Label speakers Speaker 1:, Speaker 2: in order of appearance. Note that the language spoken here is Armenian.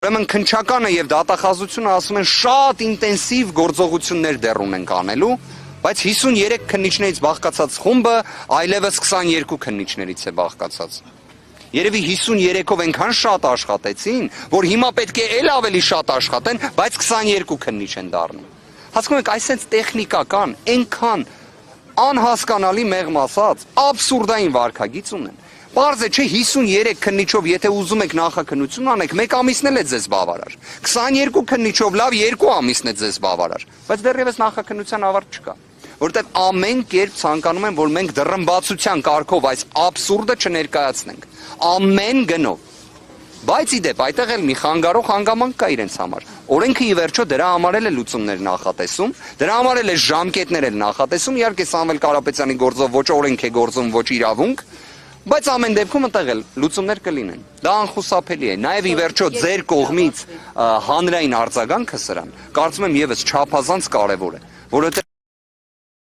Speaker 1: Ուրեմն քննչականը եւ դատախազությունը ասում են շատ ինտենսիվ գործողություններ դեռ ունենք անելու, բայց 53 քննիչներից բաղկացած խումբը այլևս 22 քննիչներից է բաղկացած։ Երևի 53-ով այնքան շատ աշխատեցին, որ հիմա պետք է էլ ավելի շատ աշխատեն, բայց 22 քննիչ են դառնում։ Հասկանում եք, այսպես տեխնիկական, այնքան անհասկանալի մեղմ ասած, աբսուրդային վարքագիծ ունեն։ Պարզ է, չէ, 53 քննիչով, եթե ուզում եք նախաքննություն անեք, 1 ամիսն էլ է ձեզ բավարար։ 22 քննիչով լավ 2 ամիսն է ձեզ բավարար, բայց դեռևս նախաքննության ավարտ չկա, որտեղ ամեն կերպ ցանկանում են, որ մենք դռնբացության կարգով այս աբսուրդը չներկայացնենք, ամեն գնով։ Բայց իդեպ այդտեղ էլ մի խանգարող հանգամանք կա իրենց համար։ Օրենքը ի վերջո դրա համար էլ է լուծումներ նախատեսում, դրա համար էլ է ժամկետներ էլ նախատեսում, իհարկե Սամվել Կարապետյանի գործով ոչ օրենք է գործում, ոչ իրավունք, բայց ամեն դեպքում այդտեղ էլ լուծումներ կլինեն։ Դա անխուսափելի է։ Նաև ի վերջո ձեր կողմից հանրային արձագանքը սրան, կարծում եմ եւս չափազանց կարևոր է, որովհետեւ